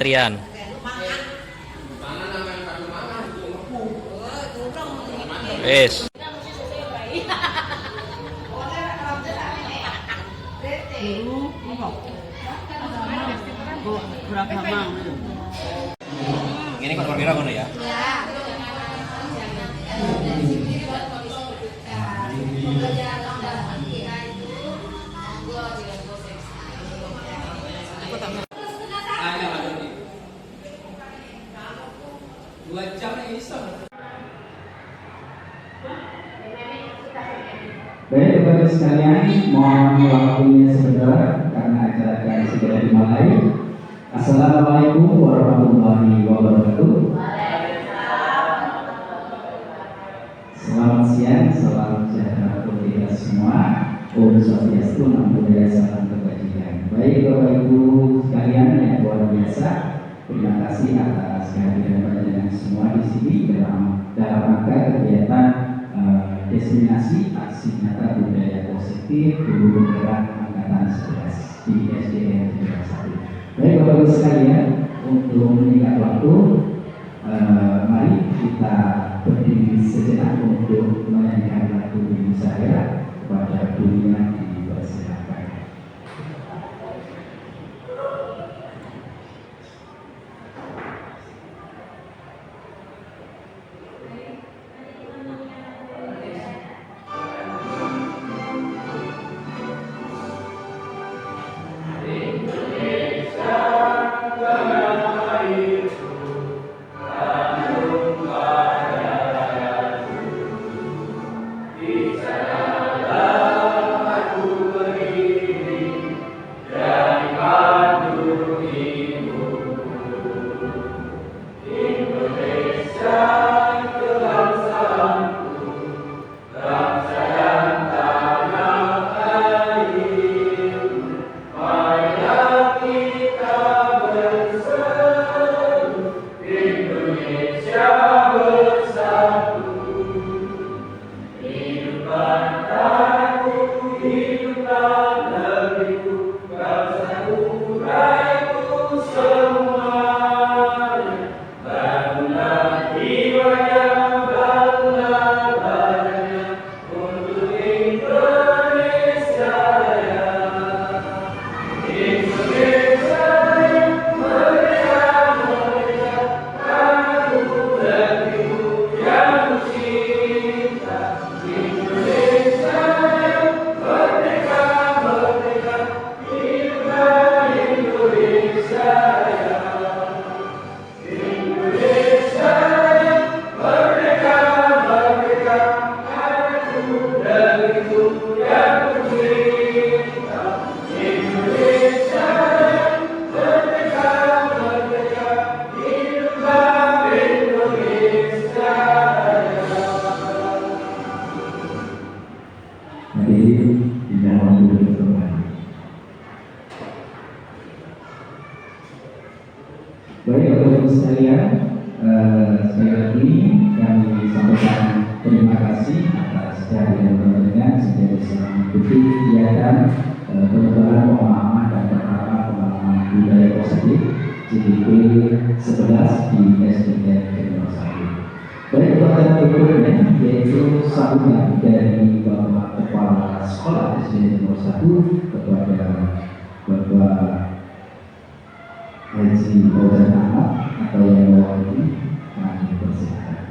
antrian. Wes. Ini kok berbeda kono ya? Baik Bapak sekalian, mohon waktunya sebentar karena acara akan segera dimulai. Assalamualaikum warahmatullahi wabarakatuh. Selamat siang, salam sejahtera untuk kita semua. Om Swastiastu, Namo Buddhaya, salam kebajikan. Baik Bapak Ibu sekalian yang luar biasa, terima kasih atas kehadiran panjenengan semua di sini dalam rangka kegiatan destinasi aksi nyata budaya positif Guru Penggerak Angkatan 11 di SDN 1. Baik Bapak Ibu sekalian, untuk menyingkat waktu, mari kita berdiri sejenak untuk menyanyikan lagu Ibu Saya kepada dunia dipersilakan. Baik Bapak Ibu sekalian, sekali lagi kami sampaikan terima kasih atas kehadiran panjenengan sebagai seorang mengikuti kegiatan penyebaran pemahaman dan pengalaman budaya positif CDP 11 di SDN Kedua Satu. Baik pertanyaan berikutnya yaitu sambutan dari Bapak Kepala Sekolah SDN Kedua Satu kepada Bapak Haji Fauzan Ahmad atau yang mewakili, kami persilakan.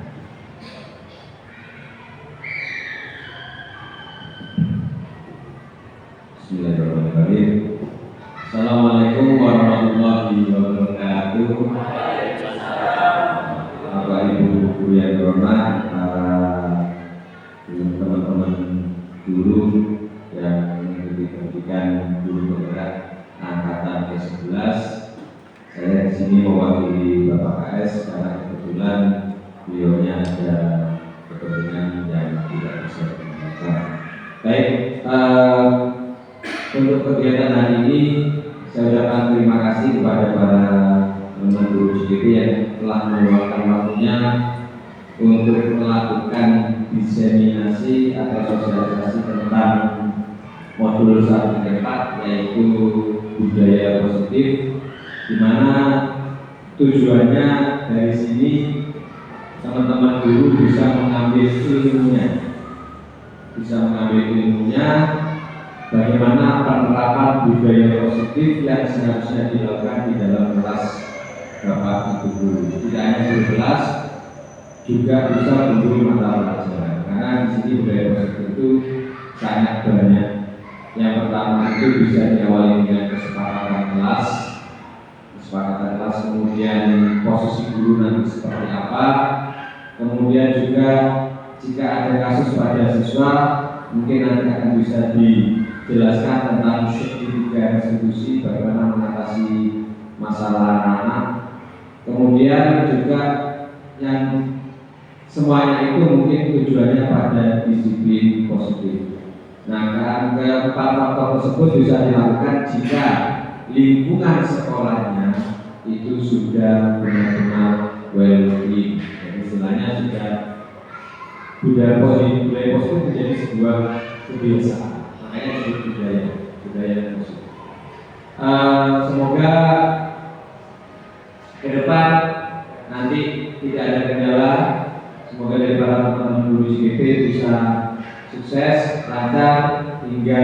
Bismillahirrahmanirrahim. Assalamualaikum warahmatullahi wabarakatuh. Bapak Ibu guru yang dihormat, para teman-teman guru yang mengikuti pendidikan guru penggerak angkatan ke-11. Saya di sini mewakili Bapak KS karena kebetulan beliaunya ada kepentingan yang tidak bisa dibiarkan. Baik, untuk kegiatan hari ini saya ucapkan terima kasih kepada para guru CDP yang telah meluangkan waktunya untuk melakukan diseminasi atau sosialisasi tentang modul 1 4 yaitu budaya positif, di mana tujuannya dari sini teman-teman guru bisa mengambil ilmunya, bagaimana penerapan budaya positif yang seharusnya dilakukan di dalam kelas Bapak Ibu guru. Tidak hanya guru kelas, juga bisa guru mata pelajaran. Karena di sini budaya positif itu sangat banyak. Yang pertama itu bisa diawali dengan kesepakatan kelas, kemudian posisi guru nanti seperti apa, kemudian juga jika ada kasus pada siswa mungkin nanti akan bisa dijelaskan tentang tiga institusi bagaimana mengatasi masalah anak-anak. Kemudian juga yang semuanya itu mungkin tujuannya pada disiplin positif. Nah, keempat faktor tersebut bisa dilakukan jika lingkungan sekolahnya itu sudah benar-benar well-being. Jadi istilahnya sudah budaya positif menjadi sebuah kebiasaan. Makanya disebut budaya positif. Semoga ke depan nanti tidak ada kendala. Semoga dari para teman-teman guru JKT bisa sukses, lancar hingga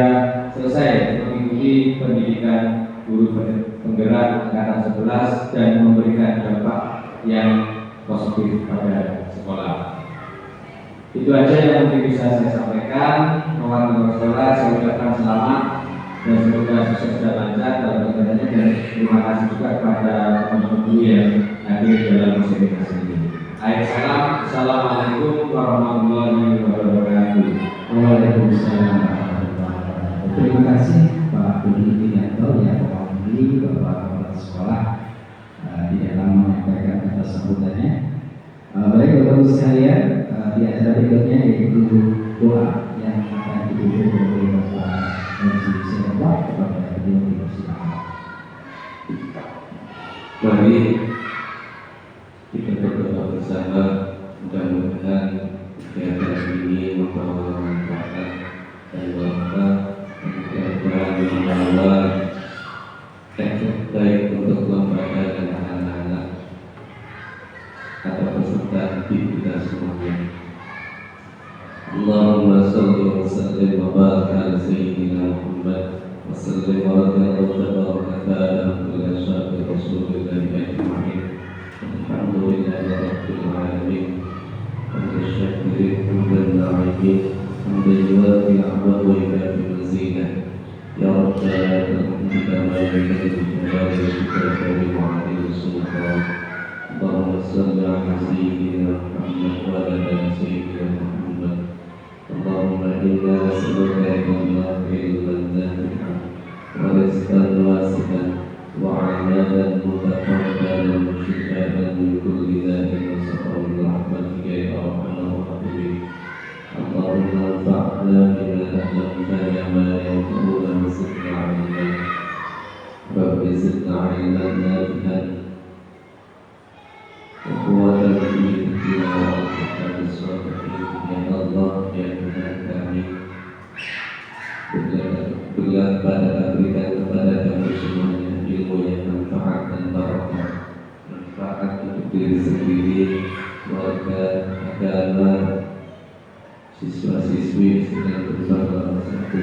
selesai mengikuti pendidikan guru penggerak angkatan 11 dan memberikan dampak yang positif pada sekolah. Itu aja yang mungkin bisa saya sampaikan. Kawan-kawan sekolah, saya ucapkan selamat dan semoga sukses dan lancar dalam kegiatannya, dan terima kasih juga kepada teman-teman guru yang hadir dalam seminar ini. Assalamualaikum warahmatullahi wabarakatuh. Waalaikumsalam warahmatullahi wabarakatuh. Terima kasih Pak Budi Widianto ya, mewakili Bapak Kepala Sekolah di dalam menyampaikan kata sambutannya. Baik Bapak Ibu sekalian, di acara berikutnya yaitu doa yang akan dipimpin oleh Bapak Haji Sirwa kepada beliau dipersilakan. Mari kita berdoa bersama, mudah-mudahan kegiatan ini membawa manfaat dan berkah, mudah-mudahan membawa efek baik untuk lembaga dan anak-anak atau peserta didik kita semuanya. Allahumma shalli wa sallim wa barik ala sayyidina Muhammad wa sallim wa barik ala ashabi Rasulillah ajma'in. Alhamdulillahi rabbil alamin. Alhamdulillah hamdan na'imin. Hamdan yuwafi ni'amahu wa yukafi mazidah. Ya Rabbana kita berikan kepada kita wa adil sultan. Allahumma salli ala sayyidina Muhammad wa ala sayyidina Muhammad. Allahumma inna nas'aluka ilman nafi'an wa rizqan wasi'an wa 'amalan mutaqabbalan wa shifaa'an min kulli da'in wa saqam bi rahmatika ya arhamar rahimin. Allahumma anfa'na bima 'allamtana ma yanfa'una wa zidna 'ilman. Rabbi zidna 'ilman nafi'an wa quwwatan fi dunya wa akhirati salihin. Ya Allah, ya Tuhan kami, berikan kepada kami semuanya ilmu yang manfaat dan barakah, manfaat untuk diri sendiri, keluarga, agama, siswa-siswi sedang bersama satu.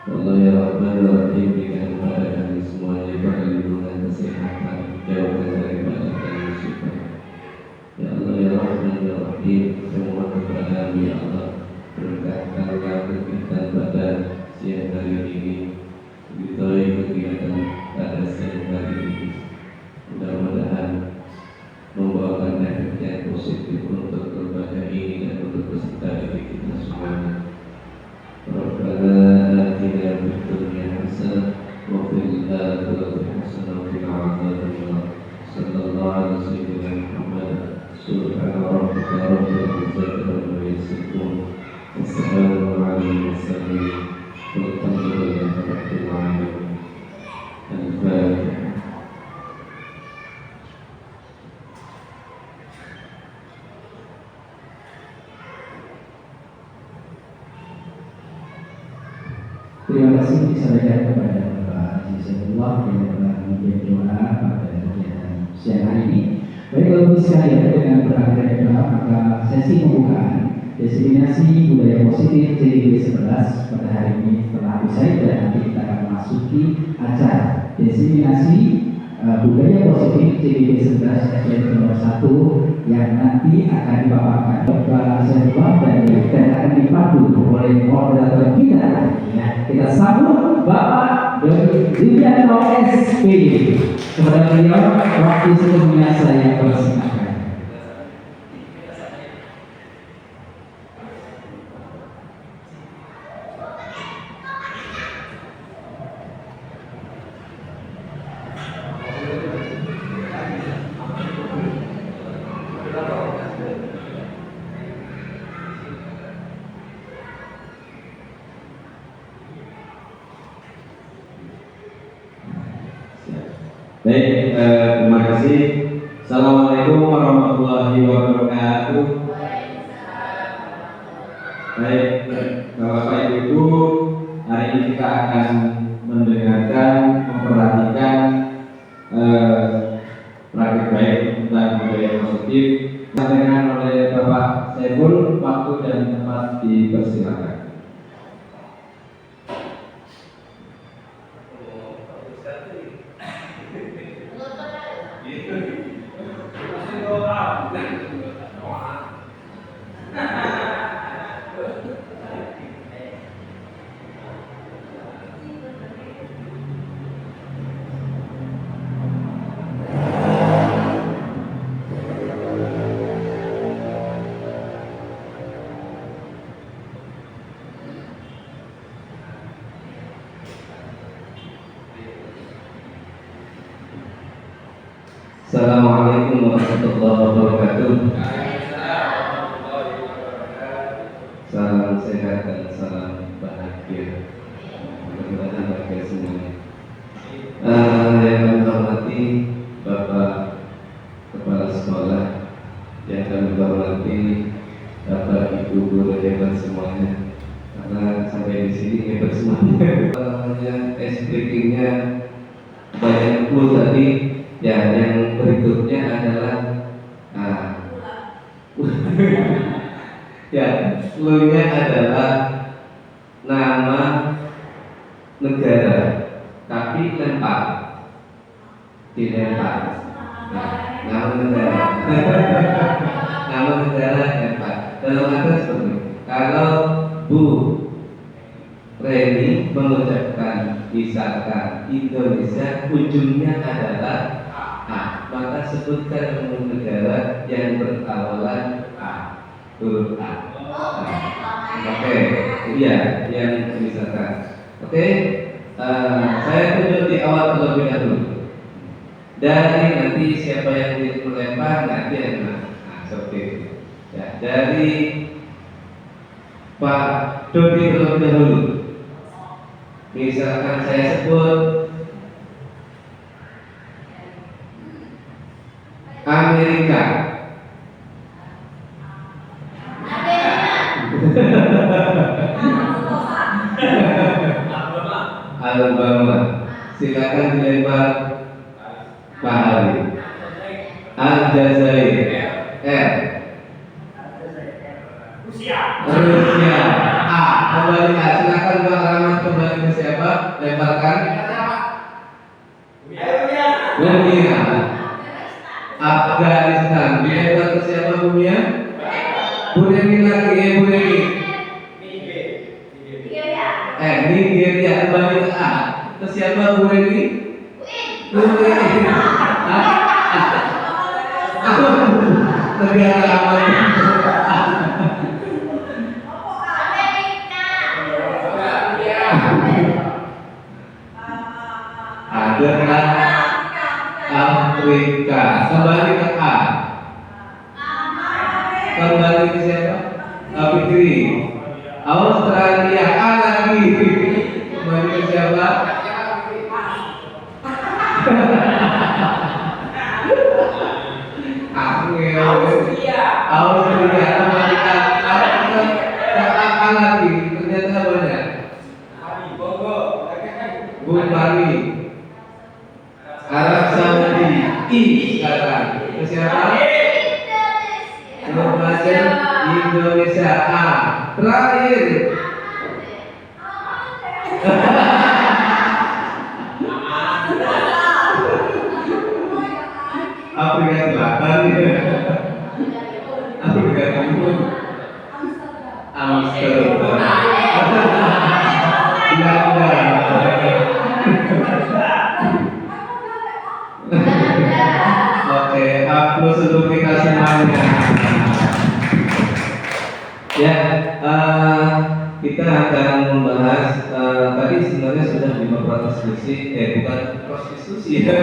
Allah ya Rahman ya Rahim, berikan kepada kami semuanya perlindungan, kesehatan, jauhkan daripada musibah. Ya Allah ya Rahman ya Rahim, semua kepada ya Allah, berkatkanlah kegiatan pada siang hari ini, ridhoi kegiatan pada siang hari ini. Mudah-mudahan membawakan efek yang positif untuk lembaga ini dan untuk peserta didik kita semuanya. Rabbana atina fid dunya hasanah wa fil akhirati hasanah wa qina adzabannar. Sallallahu alaihi wasallam Muhammad. Subhana rabbika rabbil izzati amma yasifun. Wassalamu ala al-mursalin. Walhamdulillahi rabbil alamin. Al-Fatihah. Terima kasih disampaikan kepada Bapak Haji Sirwa yang telah memberi doa pada siang hari ini. Baik Bapak Ibu sekalian, dengan berakhirnya doa maka sesi pembukaan diseminasi budaya positif CGB 11 pada hari ini telah usai dan nanti kita akan memasuki acara diseminasi budaya positif CGB 11 SDN nomor 1 yang nanti akan dipaparkan Bapak Syarifah dan akan dipandu oleh moderator kita. Ya, kita sambut Bapak Dodi Julianto SP. Kepada beliau, waktu sebelumnya saya persilakan. Baik, terima kasih. Assalamualaikum warahmatullahi wabarakatuh. Baik, Bapak Ibu, hari ini kita akan mendengarkan, memperhatikan praktik baik tentang budaya positif disampaikan oleh Bapak Saiful. Waktu dan tempat dipersilakan. Assalamualaikum warahmatullahi wabarakatuh. Salam sehat dan salam bahagia. Mudah-mudahan bahagia semuanya. Yang kami hormati Bapak Kepala Sekolah, yang kami hormati Bapak Ibu guru hebat semuanya. Karena sampai di sini hebat semuanya. Yang speakingnya banyak clue tadi. Ya, yang berikutnya adalah ya, clue-nya adalah nama negara, tapi lempar, dilempar. Nama negara, nama negara lempar. Dalam arti seperti ini. Kalau Bu Reni mengucapkan misalkan Indonesia, ujungnya adalah maka sebutkan negara yang berawalan A, huruf A. Oke, iya, yang misalkan. Oke, saya tunjuk di awal terlebih dahulu. Dari nanti siapa yang dilempar nanti yang seperti itu. Ya, dari Pak Dodi terlebih dahulu. Misalkan saya sebut Amerika. Alabama. Silakan dilempar Pak Ali. Aljazair. Rusia. A. Kembali A. Silakan Pak Rahmat kembali ke siapa? Lemparkan. Dunia. Afghanistan. Dilempar ke siapa Bumia? Bu Reni lagi, Bu Reni. Nigeria. Kembali ke A. Ke siapa Bu Reni? Bu Reni. Negara aman. Adalah Afrika. Kembali ke A. Kembali ke siapa? Fikri. Australia. A lagi. Kembali ke siapa? Austria. Kembali ke A lagi. Ternyata banyak. Bukari. Arab Saudi. I. siapa? Grup pelajar Indonesia A. Terakhir. Afrika Selatan. Afrika Timur. Amsterdam. Belanda. Oke, hapus untuk kita semuanya. Ya, kita akan membahas tadi sebenarnya sudah 5 proses diskusi, bukan proses diskusi ya.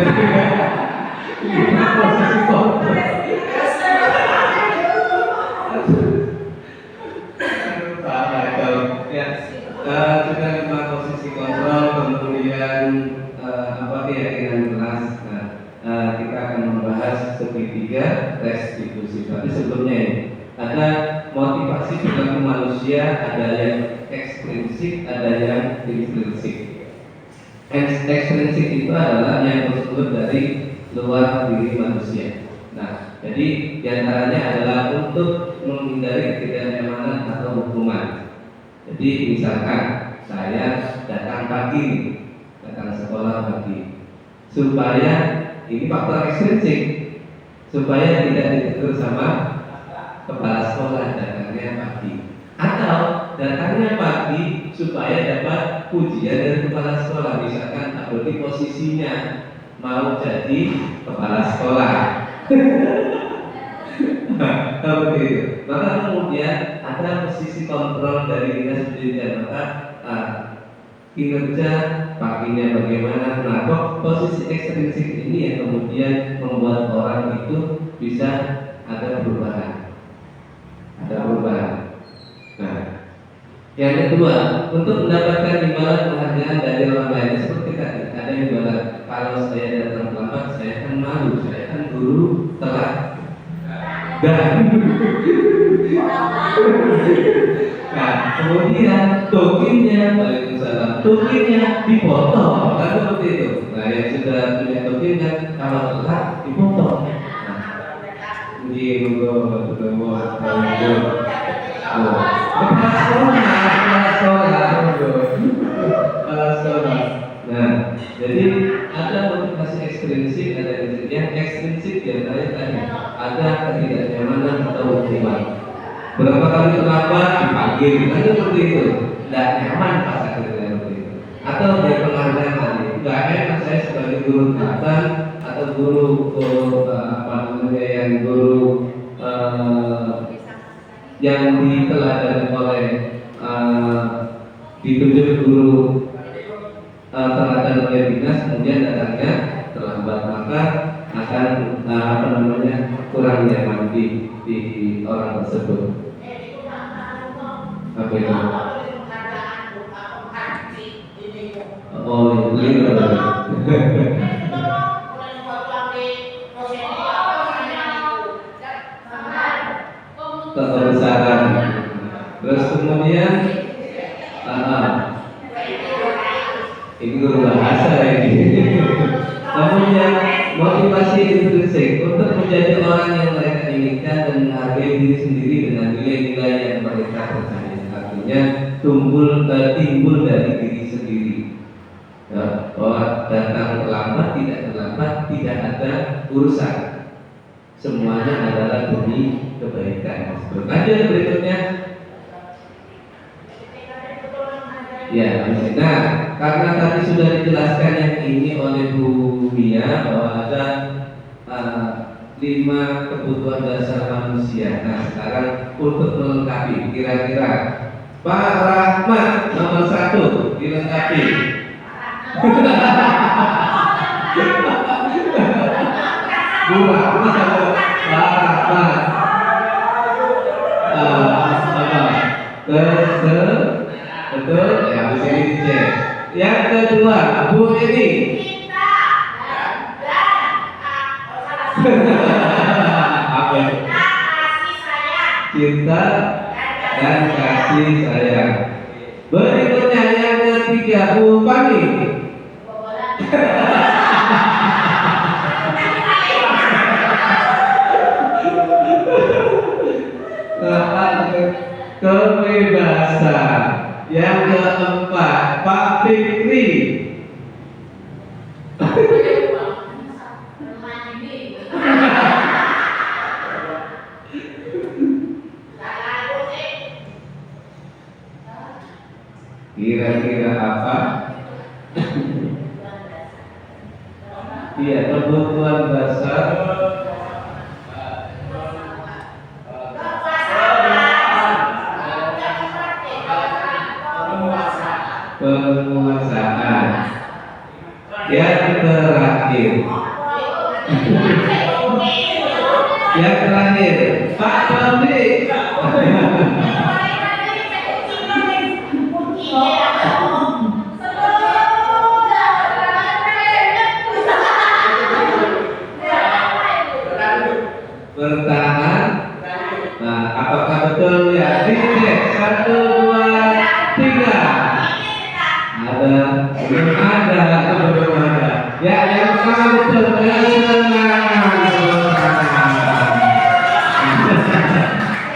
Proses kontrol. Sudah 5 posisi kontrol, kemudian keyakinan kelas. Kita akan membahas segitiga restitusi. Tapi sebelumnya ini ada motivasi perilaku manusia, ada yang ekstrinsik, ada yang intrinsik. Ekstrinsik itu adalah yang tersebut dari luar diri manusia. Nah, jadi diantaranya adalah untuk menghindari ketidaknyamanan atau hukuman. Jadi misalkan saya datang pagi, datang sekolah pagi, supaya ini faktor ekstrinsik, supaya tidak ditegur sama kepala sekolah datangnya pagi, atau datangnya pagi supaya dapat pujian dari kepala sekolah. Misalkan Pak Dodi posisinya mau jadi kepala sekolah. Seperti itu. Maka kemudian ada posisi kontrol dari dinas pendidikan, maka kinerja paginya bagaimana. Nah, posisi ekstrinsik ini yang kemudian membuat orang itu bisa ada perubahan. Nah, yang kedua, untuk mendapatkan imbalan penghargaan dari orang lain, seperti tadi ada imbalan. Kalau saya datang terlambat, saya akan malu, saya akan guru telat. Nah, kemudian tokennya dipotong, kan seperti itu. Nah, yang sudah punya token kan kalau telat dipotong. Di Nah, jadi ada motivasi ekstrinsik, ada yang ekstrinsik diantaranya tadi ada ketidaknyamanan atau hukuman. Berapa kali terlambat dipanggil, kan seperti itu. Tidak nyaman pas akhirnya seperti itu. Atau dari penghargaan tadi, nggak enak saya sebagai guru teladan atau guru yang guru yang diteladani oleh ditunjuk guru teladan oleh dinas, kemudian datangnya terlambat, maka akan kurang nyaman di orang tersebut. Apa itu? Oh, ini kebesaran. Terus kemudian ini guru bahasa ini. Kemudian motivasi intrinsik untuk menjadi orang yang mereka inginkan dan menghargai diri sendiri dengan nilai-nilai yang mereka percaya. Artinya timbul dari diri sendiri. Ya, bahwa datang terlambat tidak ada urusan. Semuanya adalah demi kebaikan. Lanjut berikutnya. Ya, nah, karena tadi sudah dijelaskan yang ini oleh Bu Mia bahwa ada 5 kebutuhan dasar manusia. Nah, sekarang untuk melengkapi, kira-kira Pak Rahmat nomor 1 dilengkapi. Bu Rahmat, Pak Rahmat. Betul, ya habis ini dicek. Yang kedua, Bu Edi. Apa itu? Cinta dan kasih sayang. Berikutnya yang ketiga, Bu Pani. bahasa. Yang keempat, Pak Fikri. Kira-kira apa? Iya, kebutuhan dasar. Penguasaan. Yang terakhir. Yang terakhir, Pak Tommy. Bertahan. Nah, apakah betul ya? Dicek 1, 2, 3. Ada, belum ada, belum ada. Ya, yang pertama betul.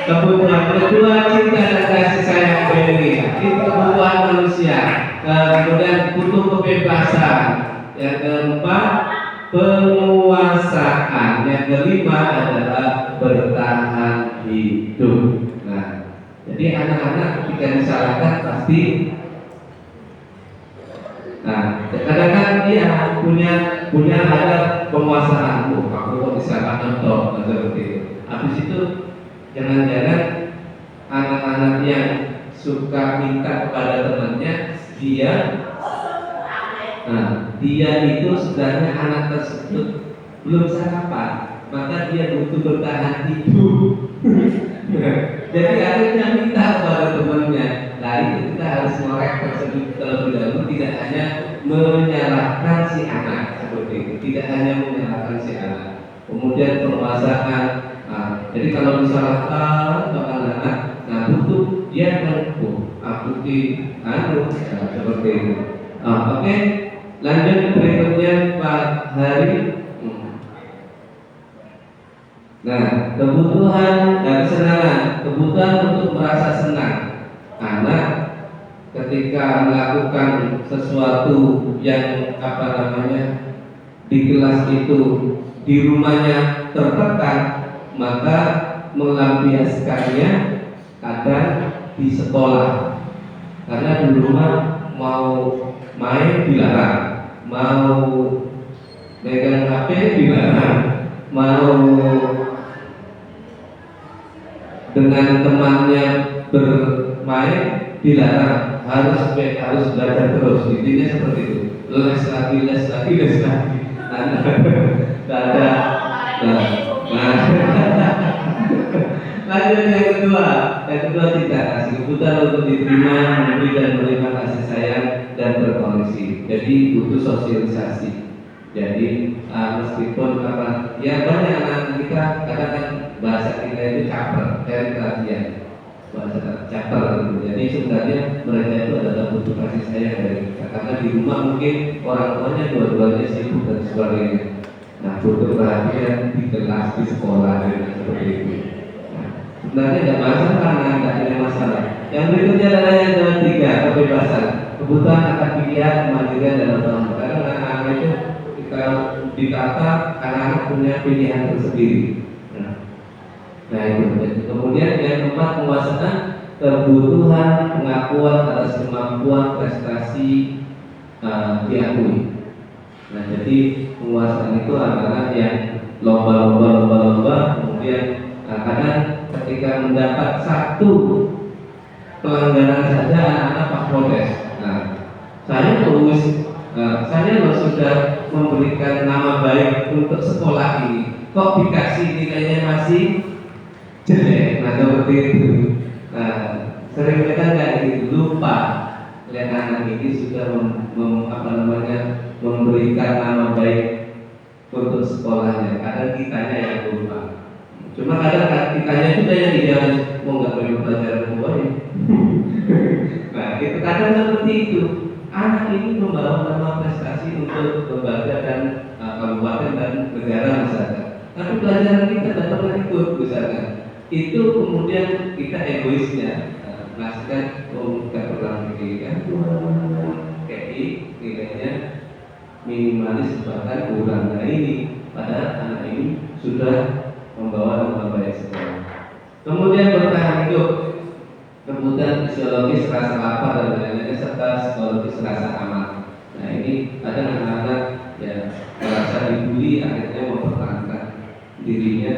Kebutuhan kedua, cinta dan kasih sayang beri. Itu kebutuhan manusia. Kemudian butuh kebebasan. Yang keempat, penguasaan. Yang kelima adalah bertahan hidup. Nah, jadi anak-anak ketika disalahkan pasti, nah, kadang-kadang dia punya ada penguasaan. Aku kok disalahkan toh, seperti itu. Habis itu jangan-jangan anak-anak yang suka minta kepada temannya, dia itu sebenarnya anak tersebut belum sarapan, maka dia butuh bertahan hidup. Jadi akhirnya minta kepada temannya. Nah, itu kita harus ngorek tersebut terlebih dahulu, tidak hanya menyalahkan si anak seperti itu, tidak hanya menyalahkan si anak. Kemudian penguasaan. Jadi kalau disalahkan anak, nah butuh dia menempuh, seperti itu. Oke, lanjut berikutnya Pak Hari. Nah, kebutuhan dan kesenangan, kebutuhan untuk merasa senang. Anak ketika melakukan sesuatu yang di kelas itu, di rumahnya tertekan, maka melampiaskannya kadang di sekolah. Karena di rumah mau main dilarang, mau megang HP dilarang, mau dengan temannya bermain dilarang, harus belajar terus. Intinya seperti itu. Les lagi. Ada. Lanjut yang kedua kita kasih kebutuhan untuk diterima, memberi dan menerima kasih sayang dan berkoneksi. Jadi butuh sosialisasi. Jadi meskipun ya banyak anak kita kadang-kadang bahasa kita itu caper, cari perhatian, bahasa caper gitu. Jadi sebenarnya mereka itu adalah butuh kasih sayang dari kita. Karena di rumah mungkin orang tuanya dua-duanya sibuk dan sebagainya. Nah, butuh perhatian di kelas, di sekolah dan seperti itu. Sebenarnya tidak masalah, tidak ada masalah. Yang berikutnya adalah yang ketiga, kebebasan. Kebutuhan akan pilihan, kemandirian dan otonomi. Karena anak-anak itu kita ditata, anak-anak punya pilihan tersendiri. Nah itu. Kemudian yang keempat, penguasaan kebutuhan pengakuan atas kemampuan prestasi diakui. Nah jadi penguasaan itu adalah yang lomba, kemudian kadang ketika mendapat satu pelanggaran saja anak-anak pas protes. Nah, saya sudah memberikan nama baik untuk sekolah ini, kok dikasih nilainya masih jelek. Nah seperti itu. Nah sering kita kayak gitu, lupa lihat anak ini sudah memberikan nama baik untuk sekolahnya. Kadang kitanya yang lupa. Cuma kadang kitanya juga yang tidak mau nggak perlu pelajaran baik. Nah itu kadang seperti itu. Anak ini membawa nama prestasi untuk lembaga dan kabupaten dan negara misalkan. Tapi pelajaran kita tidak pernah ikut misalkan. Itu kemudian kita egoisnya. memastikan tidak pernah pendidikan KI nilainya minimalis bahkan kurang. Nah ini pada anak ini sudah membawa nama baik sekolah. Kemudian bertahan hidup, kebutuhan fisiologis, rasa lapar dan lain-lainnya serta psikologis rasa aman. Nah ini ada anak-anak yang merasa dibully akhirnya mempertahankan dirinya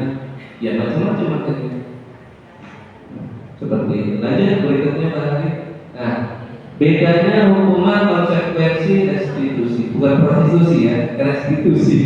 ya macam-macam seperti itu. Lanjut berikutnya Pak Hari. Nah, bedanya hukuman konsekuensi restitusi, bukan prostitusi ya, restitusi.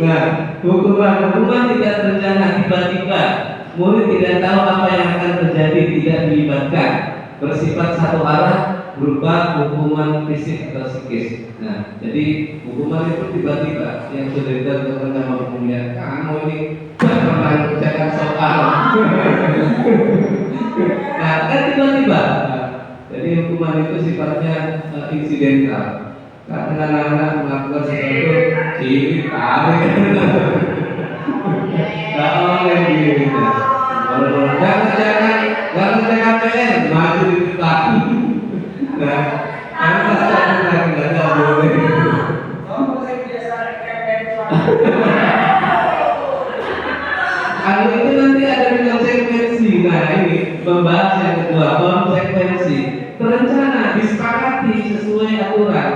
Nah, hukuman tidak terencana tiba-tiba. Murid tidak tahu apa yang akan terjadi, tidak dilibatkan, bersifat satu arah, berupa hukuman fisik atau psikis. Nah, jadi hukuman itu tiba-tiba yang sudah ditentukan sama hukumnya. Kamu ini pernah mengerjakan soal. Nah, kan tiba-tiba. Jadi hukuman itu sifatnya insidental. Karena anak-anak melakukan sesuatu ciri tarik. Jangan kerjakan PR, maju di depan. Nah, nggak boleh. Kalau itu nanti ada konsekuensi. Nah ini membahas yang kedua, konsekuensi. Terencana, disepakati sesuai aturan.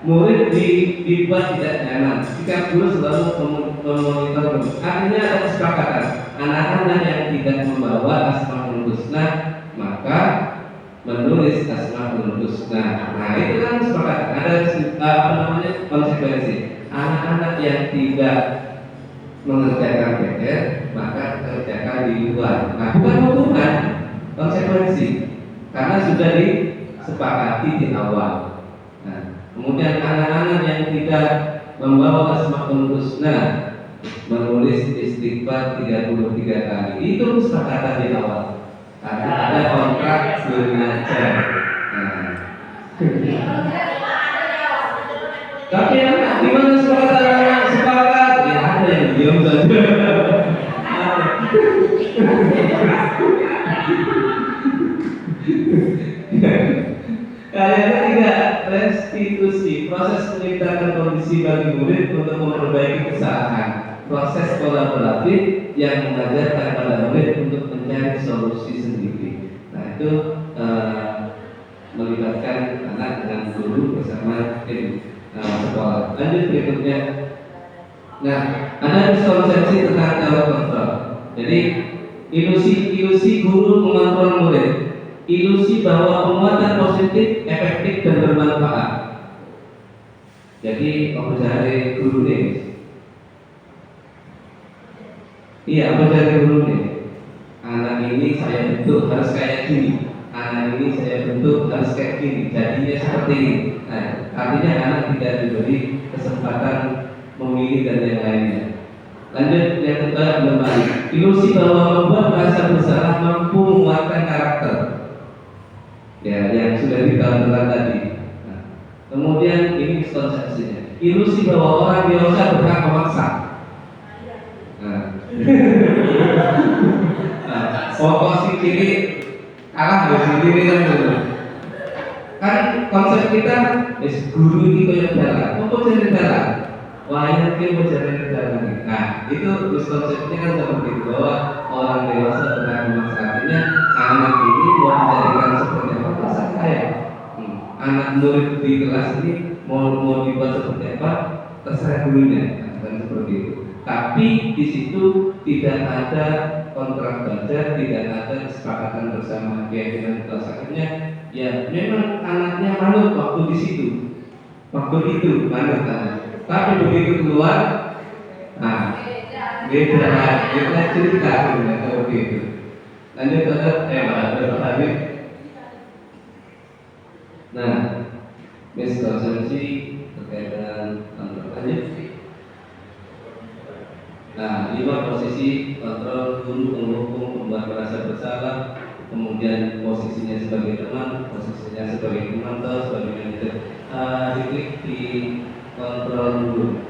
Murid dibuat tidak nyaman jika guru selalu memonitor. Artinya ada kesepakatan. Anak-anak yang tidak membawa asmaul husna maka menulis asmaul husna. Nah itu kan kesepakatan. Ada konsekuensi. Anak-anak yang tidak mengerjakan PR maka kerjakan di luar. Nah bukan hukuman, konsekuensi. Karena sudah disepakati di awal. Kemudian anak-anak yang tidak membawa asmaul husna menulis istighfar 33 kali. Itu kesepakatan di awal. Karena ada kontrak belajar. Tapi anak gimana sepakat? Ya ada yang diam saja. Yang ketiga, restitusi, proses menciptakan kondisi bagi murid untuk memperbaiki kesalahan. Proses kolaboratif yang mengajarkan pada murid untuk mencari solusi sendiri. Nah itu melibatkan anak dengan guru bersama tim sekolah. Lanjut berikutnya. Nah ada miskonsepsi tentang cara kontrol. Jadi ilusi guru mengontrol murid. Ilusi bahwa penguatan positif, efektif dan bermanfaat. Jadi apa dari guru ini? Iya, apa dari guru ini? Anak ini saya bentuk harus kayak gini. Anak ini saya bentuk harus kayak gini. Jadinya seperti ini. Nah, artinya anak tidak diberi kesempatan memilih dan yang lainnya. Lanjut yang kedua kembali. Ilusi bahwa membuat merasa bersalah mampu menguatkan karakter. Ya, yang sudah ditawarkan tadi. Nah, kemudian ini konsepsinya. Ilusi bahwa orang dewasa berhak memaksa. Pokok si kiri kalah dari si kiri kan dulu. Kan konsep kita, guru ini kayak jalan. Pokok jadi jalan. Wahai kita berjalan jalan. Nah, itu konsepnya kan seperti itu bahwa orang dewasa berhak memaksa. Artinya anak ini mau dijadikan seperti apa? Anak murid di kelas ini mau dibuat seperti apa terserah gurunya, kan seperti itu. Tapi di situ tidak ada kontrak belajar, tidak ada kesepakatan bersama keyakinan kelas. Akhirnya ya memang anaknya manut waktu di situ, waktu itu manut anak. Tapi begitu keluar, nah beda cerita seperti itu. Lanjut Habib. Nah, miskonsepsi terkait dengan kontrol. Lanjut. Nah, 5 posisi kontrol guru, penghukum, pembuat merasa bersalah, kemudian posisinya sebagai teman, posisinya sebagai penonton, sebagai manajer. Diklik di kontrol dulu.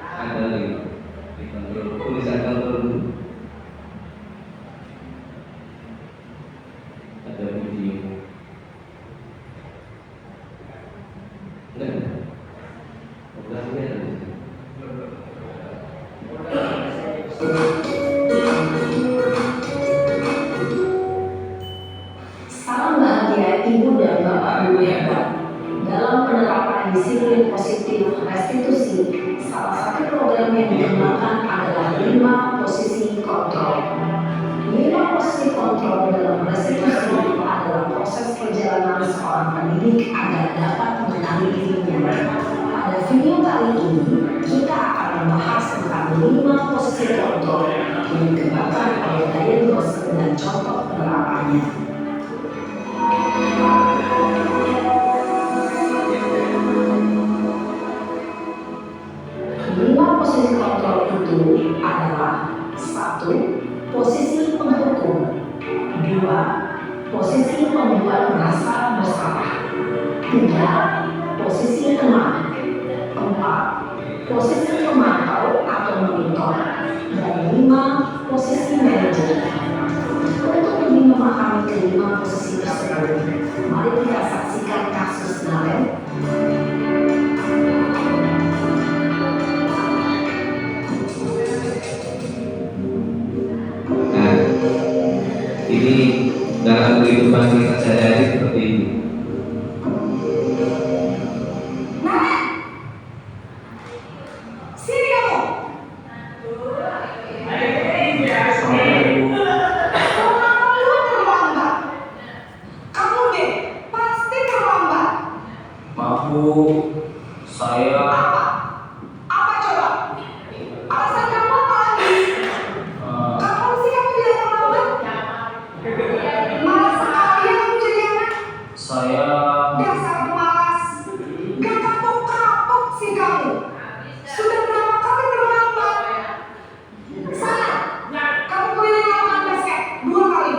Ada lagi di kontrol, tulisan kontrol dulu. Ada video. Enggak ada. Programnya ada di sini. Salam bahagia Ibu dan Bapak Guru hebat. Dalam penerapan disiplin positif restitusi, salah satu program yang dikembangkan adalah 5 posisi kontrol. 5 posisi kontrol dalam restitusi adalah proses perjalanan seorang pendidik agar dapat mengenali dirinya. Pada video kali ini, kita akan membahas tentang 5 posisi kontrol yang dikembangkan oleh Diane Rosen dan contoh penerapannya. 5 posisi kontrol itu adalah 1. Posisi penghukum, 2. Posisi pembuat merasa bersalah, 3. Posisi teman, 4. Posisi pemantau atau monitor, dan 5. Posisi manajer. Untuk lebih memahami kelima posisi tersebut, mari kita saksikan kasus Naren. Nah, ini dalam kehidupan kita sehari-hari seperti ini. Sini kamu. Selalu terlambat. Kamu deh pasti terlambat. Maaf Bu, saya Apa? Apa coba? Alasan kamu apa lagi? Kamu sih kamu tidak terlambat. Malas sekali ya kamu jadi anak. saya Dasar pemalas. Gak kapok-kapok sih kamu. Sudah berapa kali terlambat? Sana, kamu keliling lapangan basket 2 kali.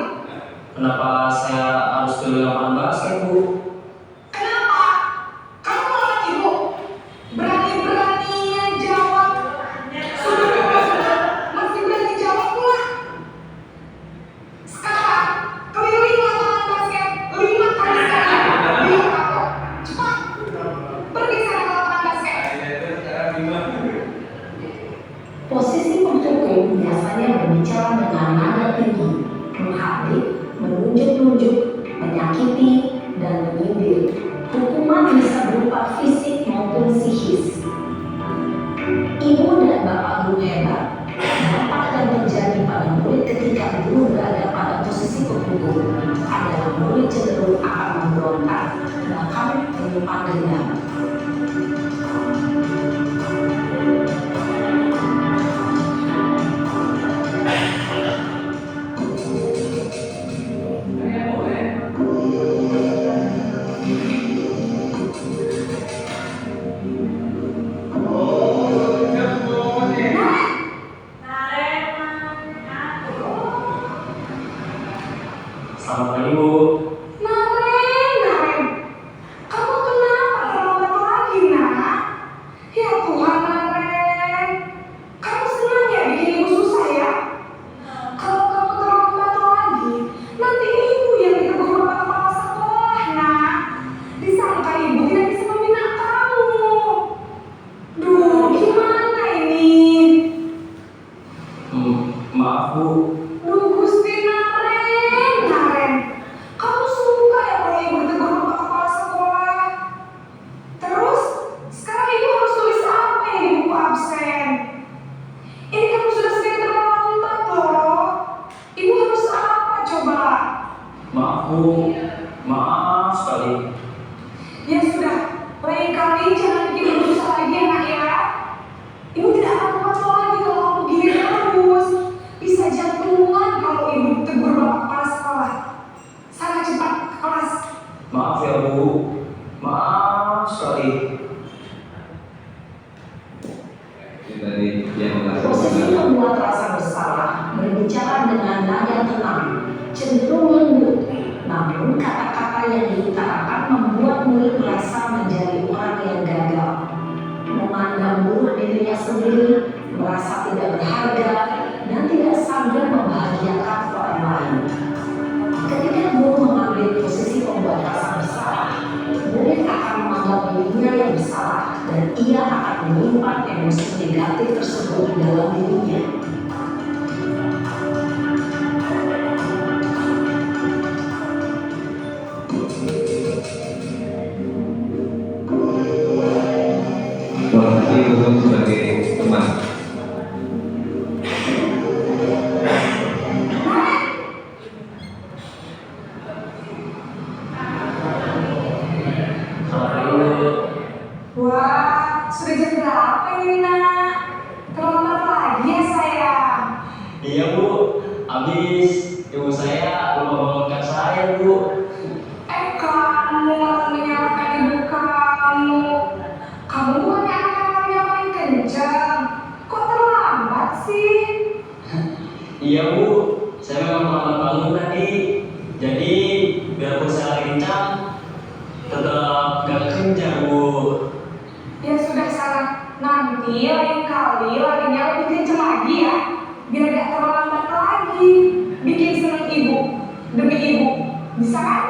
kenapa saya harus ke lapangan basket Bu? Kenapa? Kamu anak ibu. Berani-beraninya jawab. Sudah, masih berani jawab pula. Sekarang, keliling lapangan basket 5 kali sekali. Biar kapok. Cepat. Pergi sana ke lapangan basket. Posisi penghukum biasanya berbicara dengan nada tinggi, menghardik, menunjuk-nunjuk, menyakiti, dan menyindir. Hukuman bisa berupa fisik maupun psikis. Ibu dan Bapak Guru hebat dapat dan terjadi pada murid ketika guru berada pada posisi penghukum adalah murid cenderung akan memberontak, bahkan menyimpan dendam. Selamat pagi Bu. Naren, kamu kenapa terlambat lagi, nak? Ya Tuhan, Naren, kamu senang ya bikin ibu susah ya? Kalau kamu terlambat lagi, nanti ibu yang ditegur Bapak Kepala Sekolah, nak. Disangka ibu tidak bisa membina kamu. Duh, gimana ini? Maaf Bu, Duh, Gusti Naren, kamu suka ya kalau ibu ditegur Bapak Kepala Sekolah? Terus, sekarang ibu harus tulis apa ya di buku absen? Ini kamu sudah sering terlambat loh. Ibu harus apa coba? maaf Bu, maaf sekali. Ya sudah, lain kali jangan bikin ibu susah lagi ya, nak ya. Ibu tidak akan kuat lagi kalau kamu begini terus. Bisa jantung Namun kata-kata yang diutarakan membuat murid merasa menjadi orang yang gagal, memandang buruk dirinya sendiri, merasa tidak berharga, dan tidak sanggup membahagiakan orang lain. Ketika guru mengambil posisi pembuat rasa bersalah, murid akan menganggap dirinya yang bersalah dan ia akan menyimpan emosi negatif tersebut dalam dirinya. Posisi guru sebagai teman. Wah, sudah jam berapa ini nak? Terlambat lagi ya sayang. Iya Bu, habis ibu saya lupa bangunkan saya Bu. Kamu malah menyalahkan ibu kamu. Kamu bukannya anak yang paling kencang. Kok terlambat sih? Iya Bu, saya memang terlambat bangun tadi. Jadi biarpun saya lagi kencang, tetap gak kencang Bu. Ya sudah sana. Nanti lain kali larinya lebih kencang lagi ya. Biar gak terlambat lagi. Bikin seneng ibu. Demi ibu. Bisa kan?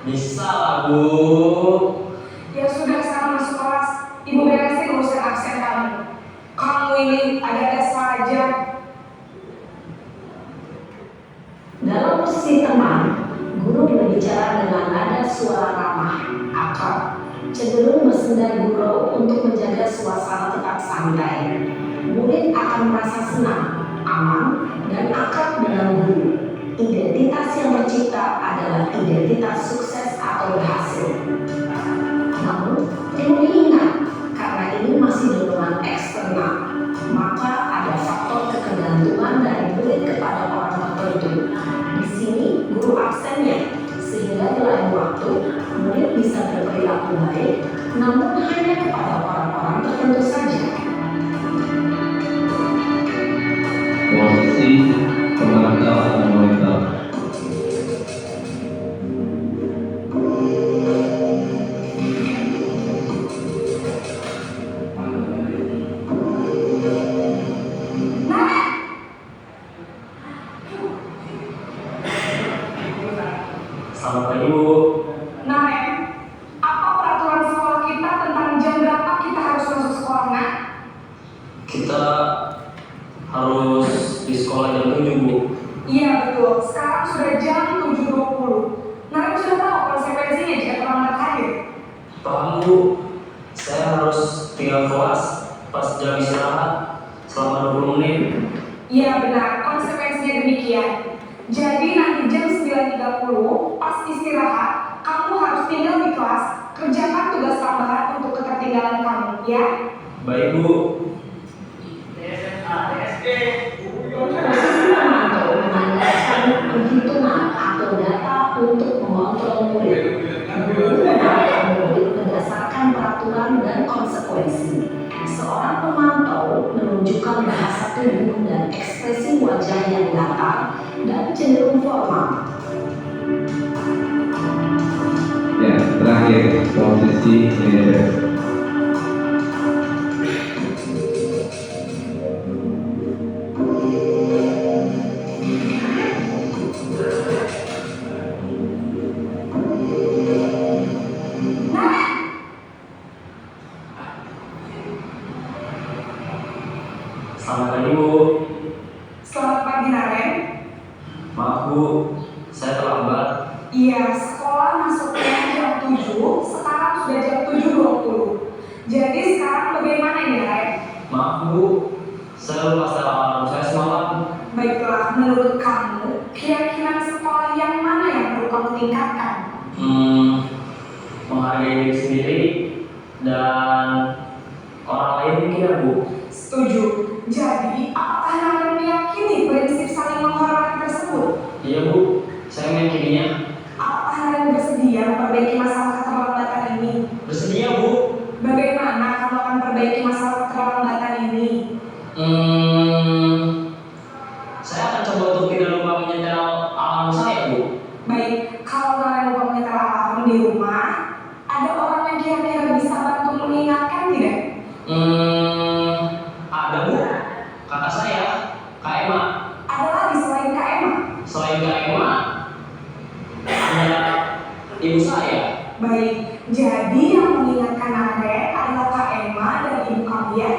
Bisa lah Bu. Ya sudah sana masuk kelas. Ibu beresin urusan absen kamu. Kamu ini ada-ada saja. Dalam posisi teman, guru berbicara dengan nada suara ramah, akrab, cenderung bersenda gurau untuk menjaga suasana tetap santai. Murid akan merasa senang, aman, dan akrab dengan guru. Identitas yang tercipta adalah identitas sukses atau berhasil. Namun, perlu diingat, karena ini masih dorongan eksternal, maka ada faktor ketergantungan dari murid kepada orang tertentu. Di sini, guru absennya, sehingga di lain waktu, murid bisa berperilaku baik, namun hanya kepada orang-orang tertentu saja. Posisi pemantau atau monitor. Selamat pagi Bu. Nah, Ren, apa peraturan sekolah kita tentang jam berapa kita harus masuk sekolah, nak? Kita harus di sekolah jam 7 Bu. Iya betul, sekarang sudah jam 7.20. Nah, Ren sudah tahu konsekuensinya jika terlambat hadir. Paham Bu, saya harus tinggal kelas pas jam istirahat selama 20 menit. Iya benar, konsekuensinya demikian. Jadi nanti jam 9.30 pas istirahat, kamu harus tinggal di kelas, kerjakan tugas tambahan untuk ketertinggalan kamu, ya? Baik Bu. Posisi memantau mengandalkan perhitungan atau data untuk mengontrol murid. Guru menargetkan murid berdasarkan peraturan dan konsekuensi. Seorang pemantau menunjukkan bahasa tubuh dan ekspresi wajah yang datar dan cenderung formal. Ya, terakhir posisi manajer. Selamat pagi Bu. Selamat pagi, Naren. Maaf Bu, saya terlambat. Iya, sekolah masuknya jam 7, sekarang sudah jam 7.20. Jadi sekarang bagaimana ini, Naren? Maaf Bu, saya lupa setel alarm saya semalam. Baiklah, menurut kamu, keyakinan sekolah yang mana yang perlu kamu tingkatkan? Menghargai diri sendiri dan orang lain mungkin ya Bu. Setuju. Jadi, apakah Naren meyakini prinsip saling menghormati tersebut? Iya Bu, saya meyakininya. Apakah Naren bersedia memperbaiki masalah keterlambatan ini? Bersedia Bu. Bagaimana kamu akan perbaiki masalah keterlambatan ini? Saya akan coba untuk tidak lupa menyetel alarm saya Bu. Baik, kalau Naren lupa di rumah, ada orang yang kira-kira bisa bantu mengingatkan tidak? Ada Bu, kakak saya, Kak Emma. Ada lagi selain Kak Emma? Selain Kak Emma, ada ibu saya. Baik, jadi yang mengingatkan Naren adalah Kak Emma dan ibu kalian.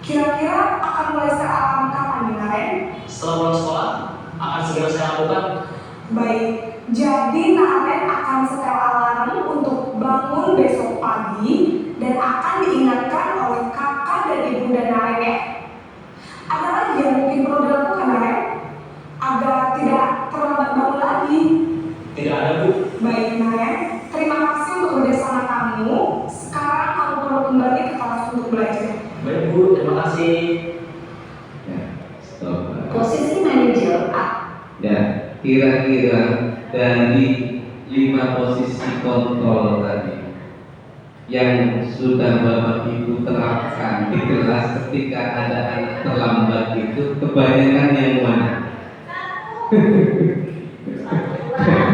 Kira-kira akan mulai sealarm kapan nih Naren? Setelah pulang sekolah, akan segera saya lakukan. Baik, jadi Naren akan setel alarm untuk bangun besok pagi dan akan diingatkan oleh kakak dan ibunda Naren ya. Ada lagi yang mungkin perlu dilakukan Naren agar tidak terlambat bangun lagi? Tidak ada Bu. Baik Naren, terima kasih untuk kerjasama kamu. Sekarang kamu perlu kembali ke kelas untuk belajar. Baik Bu, terima kasih. Ya, stop. Posisi manajer A. Ya, kira-kira dari 5 posisi kontrol tadi yang sudah Bapak Ibu terapkan di kelas ketika ada anak terlambat itu, kebanyakan yang mana?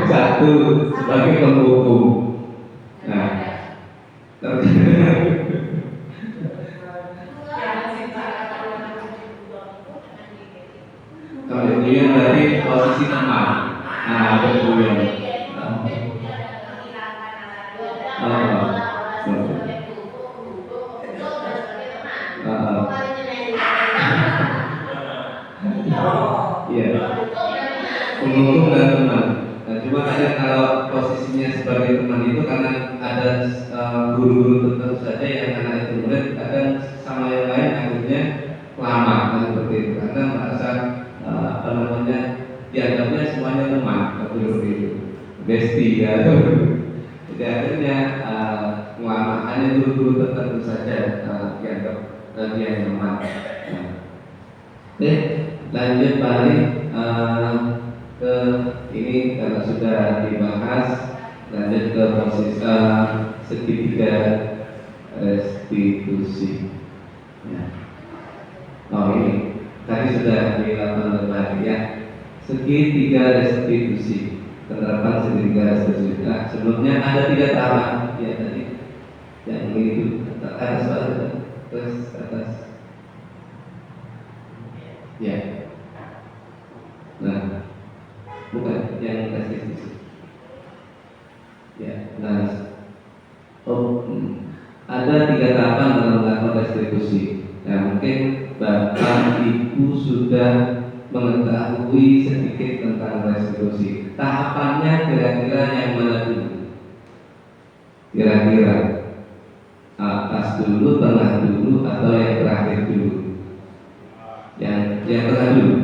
Satu, sebagai penghukum. Nah, kalau itu yang berarti posisi teman. Nah, betul ya. Iya. Penghukum dan teman. Nah, cuma ada kalau posisinya sebagai teman itu karena ada guru-guru tertentu saja yang anak itu murid kadang sama yang lain akhirnya lama kan seperti itu karena merasa apa namanya dianggapnya semuanya teman seperti itu, bestie ya. Jadi akhirnya hanya guru-guru tertentu saja dianggap dia yang teman. Oke, lanjut balik ke ini karena sudah dibahas, lanjut ke posisi segitiga restitusi. Ya. Oh ini tadi sudah dilakukan tadi ya, segitiga restitusi, penerapan segitiga restitusi. Nah, sebelumnya ada 3 tahapan ya tadi, yang itu atas bawah terus atas. Ya. Nah, bukan yang restitusi. Ya, nah, ada 3 tahapan dalam melakukan restitusi. Ya, mungkin Bapak Ibu sudah mengetahui sedikit tentang restitusi. Tahapannya kira-kira yang mana dulu? Kira-kira atas dulu, tengah dulu, atau yang terakhir dulu? Yang tengah dulu,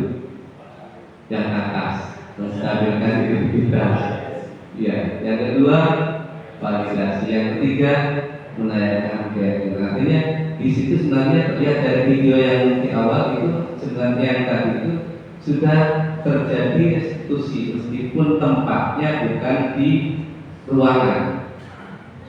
yang atas, menstabilkan identitas. Ya, yang kedua validasi, yang ketiga menanyakan keyakinan. Artinya di situ sebenarnya terlihat dari video yang di awal itu sebenarnya yang tadi itu sudah terjadi restitusi meskipun tempatnya bukan di ruangan.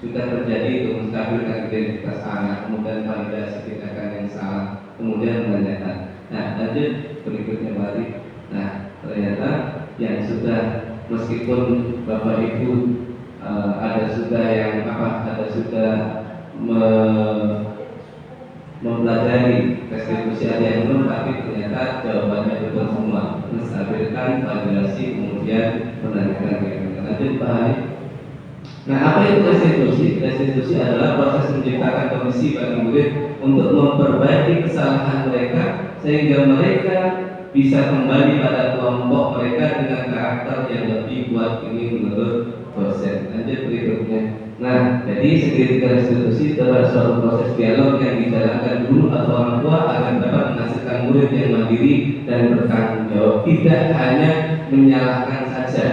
Sudah terjadi itu menstabilkan identitas anak, kemudian validasi tindakan yang salah, kemudian menanyakan. Nah, lanjut berikutnya balik. Nah, ternyata yang sudah meskipun Bapak Ibu ada sudah yang ada sudah mempelajari restitusi ada yang belum, tapi ternyata jawabannya betul semua, menstabilkan, validasi, kemudian menanyakan keyakinan. Lanjut balik. Nah, apa itu restitusi? Restitusi adalah proses menciptakan kondisi bagi murid untuk memperbaiki kesalahan mereka sehingga mereka bisa kembali pada kelompok mereka dengan karakter yang lebih kuat. Ini menurut dosen. Lanjut berikutnya. Nah, jadi segitiga restitusi adalah suatu proses dialog yang dijalankan guru atau orang tua agar dapat menghasilkan murid yang mandiri dan bertanggung jawab. Tidak hanya menyalahkan saja.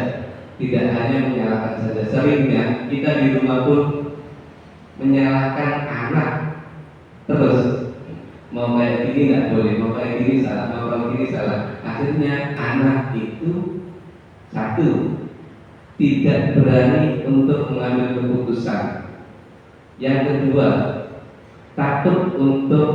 Tidak hanya menyalahkan saja. Seringnya kita di rumah pun menyalahkan anak terus. Mau kayak gini nggak boleh, mau kayak gini salah, mau kayak gini salah. Akhirnya anak itu satu, tidak berani untuk mengambil keputusan. Yang kedua, takut untuk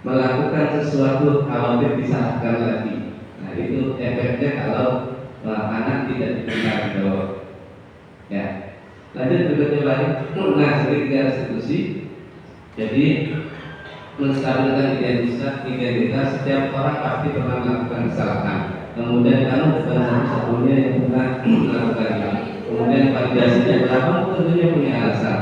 melakukan sesuatu, khawatir disalahkan lagi. Nah, itu efeknya kalau anak tidak diberi tanggung jawab. Ya, lanjut berikutnya lagi. Nah, segitiga restitusi. Jadi menstabilkan identitas setiap orang pasti pernah melakukan kesalahan. Kemudian kamu bukan satu-satunya yang pernah melakukannya. Kemudian validasinya adalah kamu tentunya punya alasan.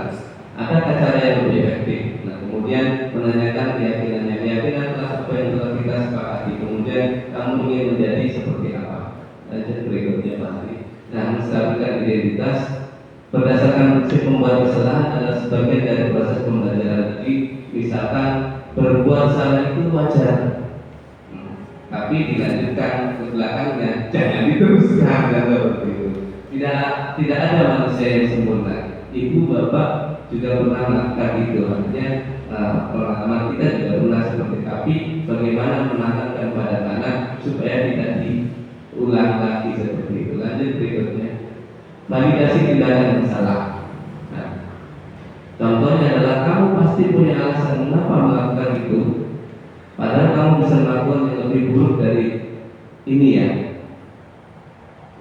Adakah cara yang lebih efektif? Nah, kemudian menanyakan keyakinannya. Keyakinan adalah apa yang telah kita sepakati. Kemudian kamu ingin menjadi seperti apa? Lanjut berikutnya pasti. Nah, menstabilkan identitas berdasarkan prinsip membuat kesalahan adalah sebagian dari proses pembelajaran. Jadi, misalkan berbuat salah itu wajar, tapi dilanjutkan ke belakangnya jangan diteruskan dan seperti itu. Tidak ada manusia yang sempurna. Ibu bapak juga pernah melakukan itu, artinya pengalaman kita juga pernah seperti itu. Tapi bagaimana menanamkan pada anak supaya tidak diulang lagi seperti itu. Lanjut berikutnya, validasi tindakan yang salah. Nah, contohnya adalah kamu pasti punya alasan mengapa melakukan itu, padahal kamu bisa melakukan yang lebih buruk dari ini ya.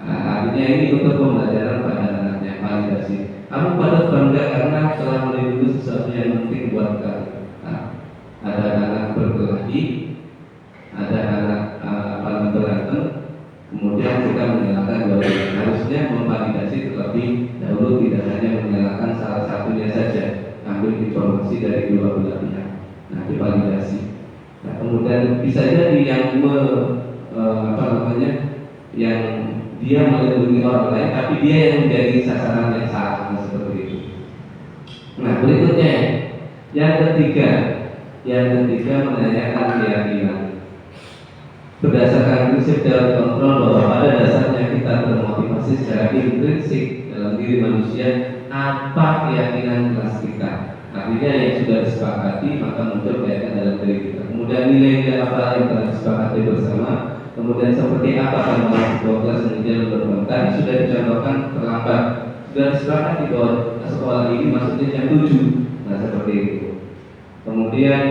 Nah, artinya ini untuk pembelajaran pada anaknya, validasi. Kamu patut bangga karena telah melindungi sesuatu yang penting buat kamu. Nah, ada anak berkelahi, ada anak berantem, kemudian kita menyalahkan dua orang. Harusnya memvalidasi terlebih dahulu, tidak hanya menyalahkan salah satunya saja, ambil informasi dari dua belah pihak. Nah, divalidasi. Nah, kemudian bisa jadi yang yang dia melindungi orang lain, tapi dia yang menjadi sasaran yang salah, seperti itu. Nah, berikutnya yang ketiga menanyakan keyakinan. Berdasarkan prinsip teori kontrol bahwa pada dasarnya kita termotivasi secara intrinsik dalam diri manusia apa keyakinan kelas kita. Artinya yang sudah disepakati maka muncul keyakinan dalam diri kita. Kemudian nilai apa yang telah disepakati bersama. Kemudian seperti apa kalau 12 kemudian berkembang sudah dicontohkan terlambat. Sudah disepakati bahwa sekolah ini maksudnya jam 7. Nah, seperti itu. Kemudian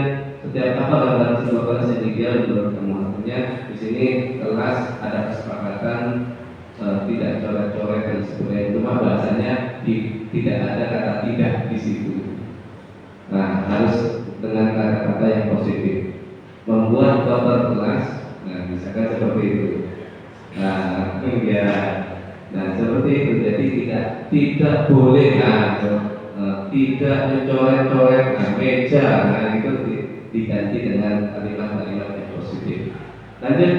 setiap apa gambaran sebuah kelas yang ideal menurut kamu? Artinya di sini kelas ada kesepakatan tidak coret-coret dan sebagainya. Cuma bahasanya tidak ada kata tidak di situ. Nah, harus dengan kata-kata yang positif. Membuat kotor kelas. Nah, misalkan seperti itu. Nah, ya. Nah, seperti itu. Jadi tidak boleh tidak mencoret-coret meja. Nah, itu diganti dengan kalimat-kalimat yang positif. Lanjut.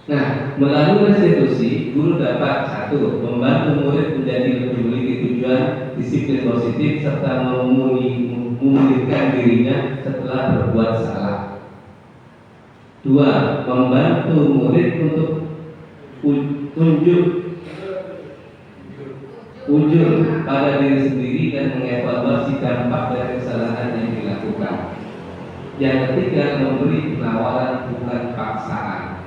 Nah, melalui restitusi, guru dapat satu, membantu murid menjadi lebih memiliki tujuan disiplin positif serta memulihkan dirinya setelah berbuat salah. Dua, membantu murid untuk ujur pada diri sendiri dan mengevaluasi dampak dari kesalahan yang dilakukan. Yang ketiga, memberi penawaran bukan paksaan.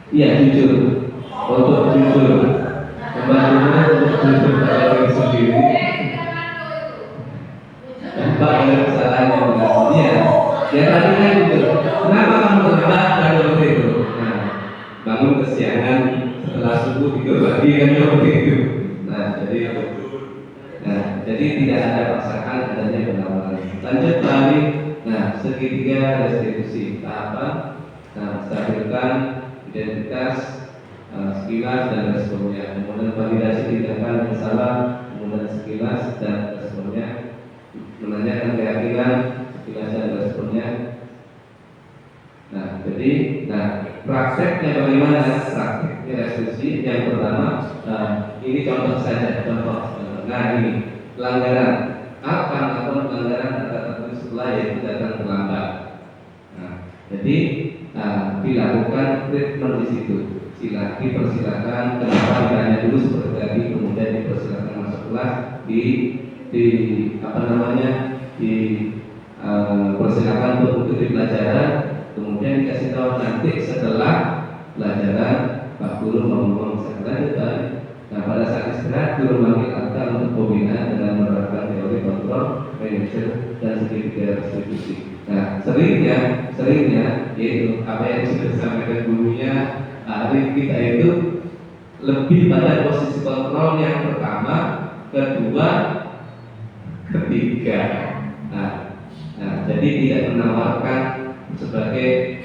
Iya, jujur. Untuk jujur, membantu murid untuk jujur pada diri sendiri. Dampak dari kesalahan yang dilakukan. Ya tadi kan jujur. Kenapa kamu terlambat pada waktu itu? Nah, bangun kesiangan setelah subuh tidur lagi kan seperti itu. Jadi tidak ada paksaan, adanya penawaran. Lanjut lagi. Nah, segitiga restitusi tahapan. Nah, stabilkan identitas, sekilas dan responnya. Kemudian validasi tindakan yang salah, kemudian sekilas dan responnya. Menanyakan keyakinan, sekilas dan responnya. Nah, jadi, prakteknya bagaimana? Prakteknya restitusi yang pertama, ini contoh saja, contoh. Nah, ini pelanggaran. Akan melakukan pelanggaran kata tertulis setelah yaitu datang terlambat. Nah, jadi dilakukan treatment di situ. Dipersilakan, kenapa ditanya dulu seperti tadi, kemudian dipersilakan masuk kelas, dipersilakan untuk mengikuti pelajaran, kemudian dikasih tahu nanti setelah pelajaran Pak Guru ngomong selanjutnya. Nah, pada saat istirahat guru memanggil akta untuk pembinaan dengan menerapkan teori kontrol, manajer dan segitiga restitusi. Nah, seringnya yaitu apa yang sudah disampaikan gurunya, hari kita itu lebih pada posisi kontrol yang pertama, kedua, ketiga. Jadi tidak menawarkan sebagai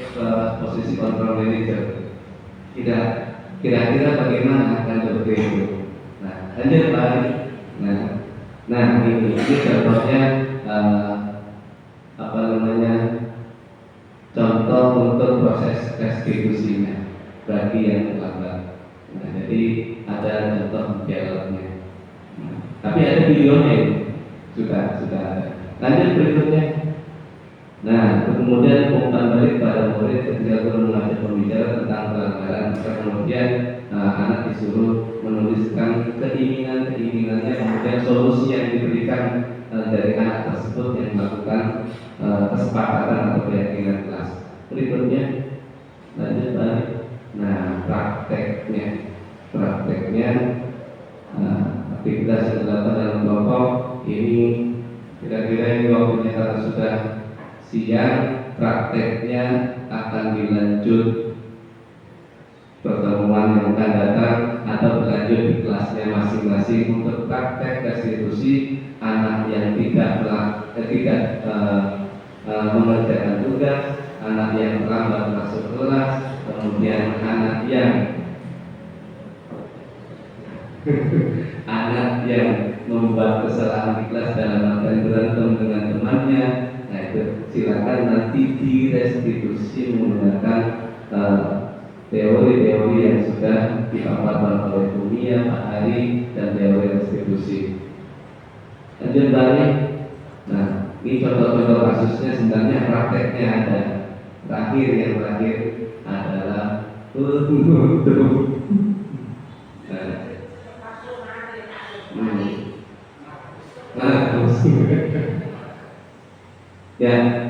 posisi kontrol manager. Tidak, kira-kira bagaimana akan seperti itu. Lanjut balik. Ini contohnya contoh untuk proses restitusinya bagi yang terlambat. Jadi ada contoh dialognya. Tapi ada videonya itu sudah ada. Lanjut berikutnya. Kemudian umpan balik pada murid ketika guru mengajak pembicara tentang pelanggaran, kemudian anak disuruh menuliskan keinginannya, kemudian solusi yang diberikan dari anak tersebut yang melakukan kesepakatan atau keyakinan kelas. Berikutnya, lanjut balik. Prakteknya aktivitas yang dilakukan dalam kelompok ini kira-kira ini waktunya karena sudah siang, prakteknya akan dilanjut pertemuan yang akan datang atau berlanjut di kelasnya masing-masing. Untuk praktek restitusi anak yang tidak mengerjakan tugas, anak yang terlambat masuk kelas, kemudian anak yang membuat kesalahan di kelas dalam artian berantem dengan temannya. Itu silakan nanti direstitusi menggunakan teori-teori yang sudah dipaparkan oleh Bumia, Pak Hari, dan teori restitusi. Lanjut balik. Ini contoh-contoh kasusnya, sebenarnya prakteknya ada. Yang terakhir adalah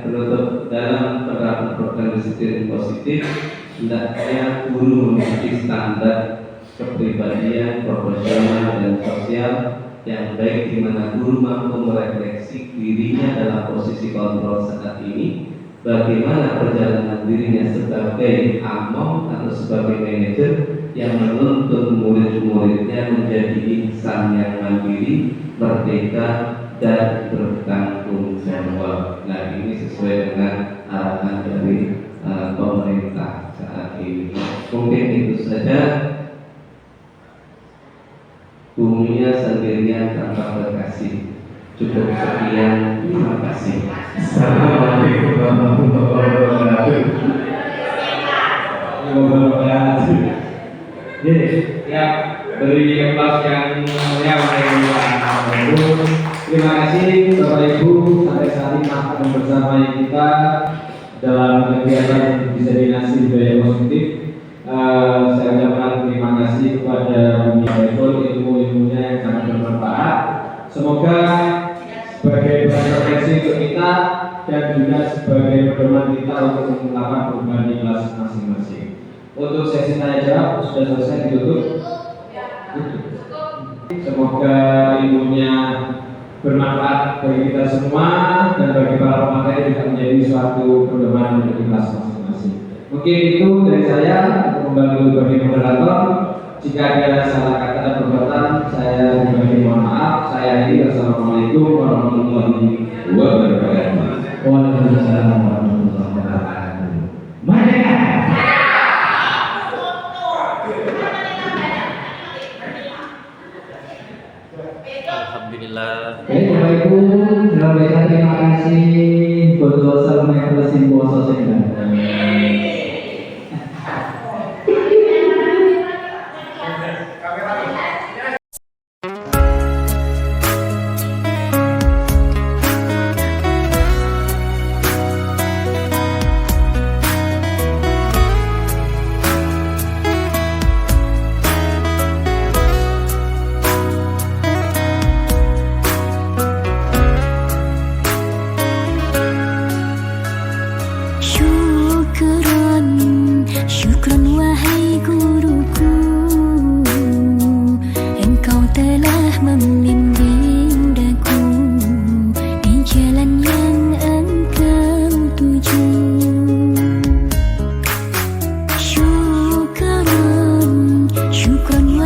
penutup dalam penerapan program disiplin positif, hendaknya guru memiliki standar kepribadian, profesional dan sosial yang baik, di mana guru mampu merefleksi dirinya dalam posisi kontrol saat ini, bagaimana perjalanan dirinya sebagai among atau sebagai manajer yang menuntun murid-muridnya menjadi insan yang mandiri, merdeka, dan bertanggung jawab. Ini sesuai dengan arahan dari pemerintah saat ini. Mungkin itu saja. Bumia sendirian tanpa berkasih. Cukup sekian. Terima kasih. Assalamualaikum warahmatullahi wabarakatuh. Ya, beri kelas yang mulia terima kasih Bapak Ibu sampai saat ini akan bersama kita dalam kegiatan diseminasi budaya positif. Saya ucapkan terima kasih kepada Bumia Level, ilmu-ilmunya yang sangat bermanfaat. Semoga sebagai referensi untuk kita dan juga sebagai pedoman kita untuk melakukan perubahan di kelas masing-masing. Untuk sesi tanya jawab sudah selesai, ditutup. Semoga ilmunya bermanfaat bagi kita semua dan bagi para pemateri juga menjadi suatu pedoman untuk kelas masing-masing. Mungkin itu dari saya, membantu bagi moderator. Jika ada salah kata dan perbuatan, saya pribadi mohon maaf. Saya ini Assalamualaikum warahmatullahi wabarakatuh. Waalaikumsalam warahmatullahi wabarakatuh. Merdeka! Alhamdulillah. Baik Bapak Ibu, terima kasih. Assalamualaikum warahmatullahi wabarakatuh. Syukran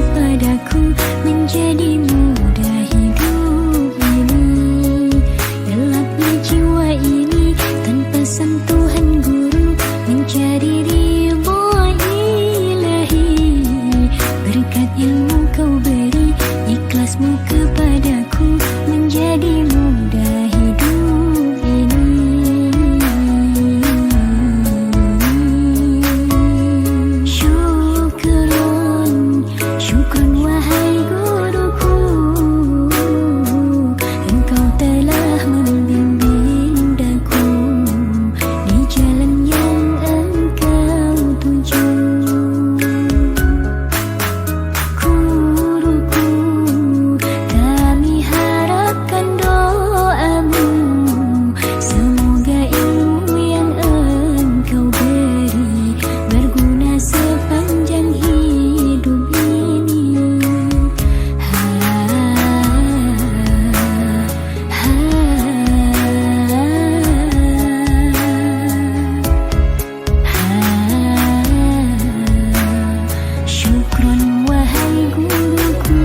kepadaku menjadi mudah hidup ini. Gelapnya jiwa ini tanpa sentuhan guru, mencari ridho ilahi. Berkat ilmu kau beri, ikhlasmu kepadaku menjadi mudah hidup ini. Syukrun, syukrun wahai guruku, engkau telah membimbing daku di jalan yang engkau tuju. Guruku, kami harapkan doamu, semoga ilmu yang engkau beri berguna sepanjang hidup ini. Syukrun wahai guruku.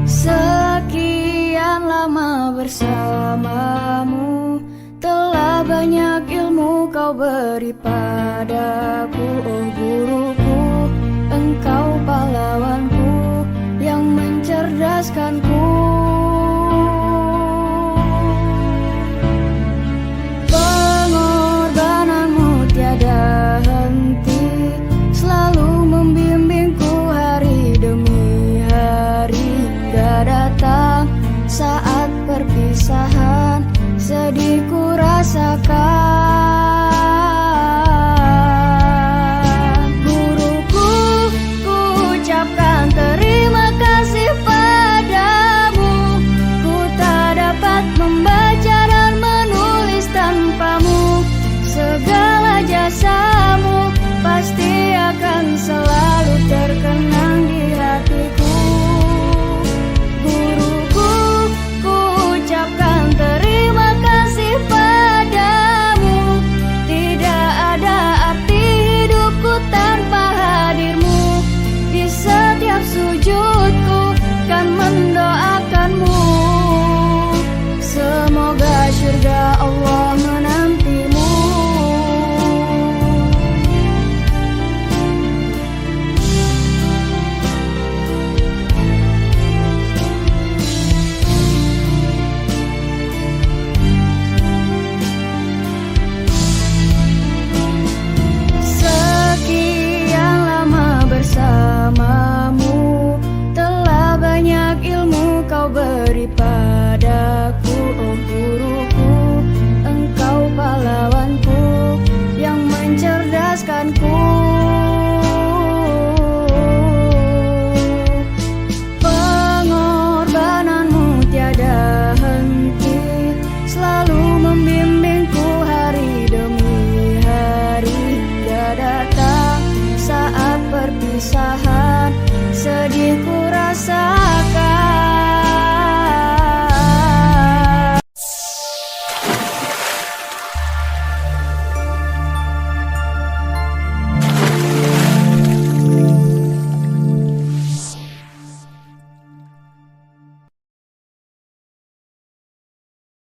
Sekian lama bersamamu, telah banyak ilmu kau beri padaku. Oh guruku, engkau pahlawanku yang mencerdaskanku. Pengorbananmu tiada henti, selalu membimbingku hari demi hari. Hingga datang saat perpisahan, sedihku rasakan. Guruku, ku ucapkan terima kasih padamu. Ku tak dapat membaca dan menulis tanpamu. Segala jasamu pasti akan selalu terkenang di hatiku. Guruku, ku ucapkan terima kasih padamu. Tidak ada arti hidupku tanpa hadirmu. Di setiap sujudku kan mendoakanmu. Semoga surga Allah menantimu. Sekian lama bersamamu, telah banyak ilmu kau beri padaku.